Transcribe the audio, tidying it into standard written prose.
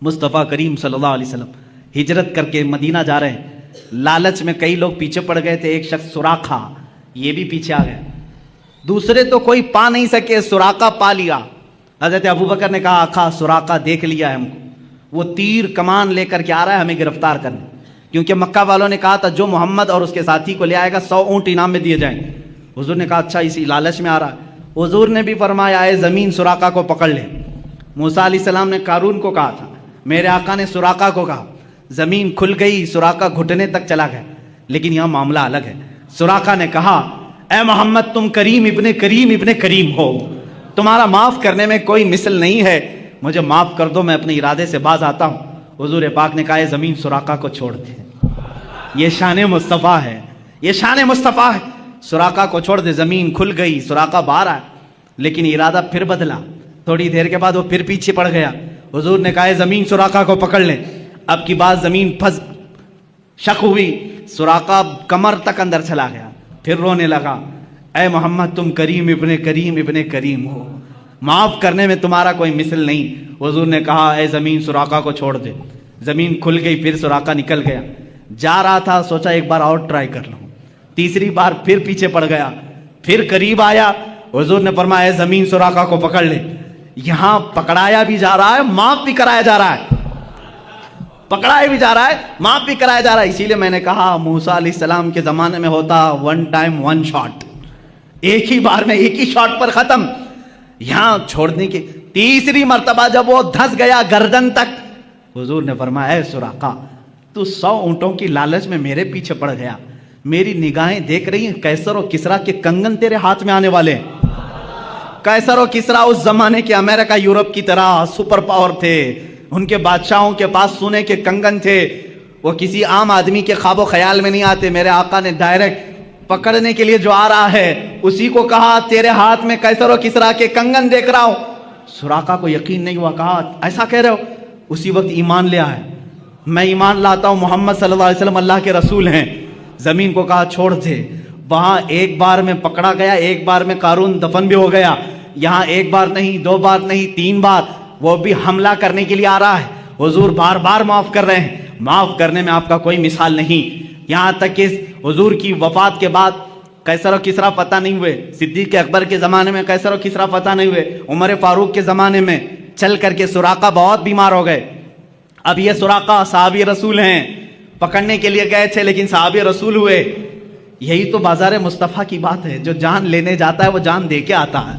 مصطفیٰ کریم صلی اللہ علیہ وسلم ہجرت کر کے مدینہ جا رہے ہیں، لالچ میں کئی لوگ پیچھے پڑ گئے تھے، ایک شخص سراقہ یہ بھی پیچھے آ گیا، دوسرے تو کوئی پا نہیں سکے، سراقہ پا لیا۔ حضرت ابوبکر نے کہا آقا سراقہ دیکھ لیا ہے ہم کو، وہ تیر کمان لے کر کے آ رہا ہے ہمیں گرفتار کرنے، کیونکہ مکہ والوں نے کہا تھا جو محمد اور اس کے ساتھی کو لے آئے گا 100 اونٹ انعام میں دیے جائیں گے۔ حضور نے کہا اچھا اسی لالچ میں آ رہا ہے۔ حضور نے بھی فرمایا اے زمین سراقہ کو پکڑ لے۔ موسیٰ علیہ السلام نے قارون کو کہا تھا، میرے آقا نے سراقہ کو کہا، زمین کھل گئی، سراقہ گھٹنے تک چلا گیا، لیکن یہاں معاملہ الگ ہے۔ سراقہ نے کہا اے محمد تم کریم ابن کریم ہو، تمہارا معاف کرنے میں کوئی مثل نہیں ہے، مجھے معاف کر دو، میں اپنے ارادے سے باز آتا ہوں۔ حضور پاک نے کہا اے زمین سراقہ کو چھوڑ دے، یہ شان مصطفیٰ ہے، یہ شان مصطفیٰ ہے، سراقہ کو چھوڑ دے۔ زمین کھل گئی، سراقہ باہر آیا، لیکن ارادہ پھر بدلا، تھوڑی دیر کے بعد وہ پھر پیچھے پڑ گیا۔ حضور نے کہا اے زمین سراقہ کو پکڑ لے۔ اب کی بات زمین پھنس شک ہوئی، سراقہ کمر تک اندر چلا گیا، پھر رونے لگا اے محمد تم کریم ابن کریم ہو، معاف کرنے میں تمہارا کوئی مثل نہیں۔ حضور نے کہا اے زمین سراقہ کو چھوڑ دے۔ زمین کھل گئی، پھر سراقہ نکل گیا، جا رہا تھا، سوچا ایک بار اور ٹرائی کر لوں، تیسری بار پھر پیچھے پڑ گیا، پھر قریب آیا۔ حضور نے فرمایا اے زمین سراقہ کو پکڑ لے۔ یہاں پکڑایا بھی جا رہا ہے، معاف بھی کرایا جا رہا ہے، پکڑایا بھی جا رہا ہے، معاف بھی کرایا جا رہا ہے۔ اسی لیے میں نے کہا موسیٰ علیہ السلام کے زمانے میں ہوتا ون ٹائم ون شاٹ، ایک ہی بار میں ایک ہی شاٹ پر ختم۔ یہاں چھوڑنے کی تیسری مرتبہ جب وہ دھس گیا گردن تک، حضور نے فرمایا اے سراقہ تو 100 اونٹوں کی لالچ میں میرے پیچھے پڑ گیا، میری نگاہیں دیکھ رہی ہیں قیصر و کسریٰ کے کنگن تیرے ہاتھ میں آنے والے ہیں۔ قیصر و کسریٰ اس زمانے کے امریکہ یورپ کی طرح سپر پاور تھے، ان کے بادشاہوں کے پاس سونے کے کنگن تھے، وہ کسی عام آدمی کے خواب و خیال میں نہیں آتے۔ میرے آقا نے ڈائریکٹ پکڑنے کے لیے جو آ رہا ہے اسی کو کہا تیرے ہاتھ میں قیصر و کسریٰ کے کنگن دیکھ رہا ہوں۔ سراقہ کو یقین نہیں ہوا، کہا ایسا کہہ رہے ہو؟ اسی وقت ایمان لے آئے، میں ایمان لاتا ہوں محمد صلی اللہ علیہ وسلم اللہ کے رسول ہیں۔ زمین کو کہا چھوڑ دے۔ وہاں ایک بار میں پکڑا گیا، ایک بار میں قارون دفن بھی ہو گیا، یہاں ایک بار نہیں، 2 بار نہیں، 3 بار وہ بھی حملہ کرنے کے لیے آ رہا ہے۔ حضور بار بار معاف کر رہے ہیں، معاف کرنے میں آپ کا کوئی مثال نہیں۔ یہاں تک کہ حضور کی وفات کے بعد قیصر و کسریٰ فتح نہیں ہوئے، صدیق اکبر کے زمانے میں قیصر و کسریٰ فتح نہیں ہوئے، عمر فاروق کے زمانے میں چل کر کے سراقہ بہت بیمار ہو گئے۔ اب یہ سراقہ صحابی رسول ہیں، پکڑنے کے لیے گئے تھے لیکن صحابی رسول ہوئے۔ یہی تو بازار مصطفیٰ کی بات ہے، جو جان لینے جاتا ہے وہ جان دے کے آتا ہے۔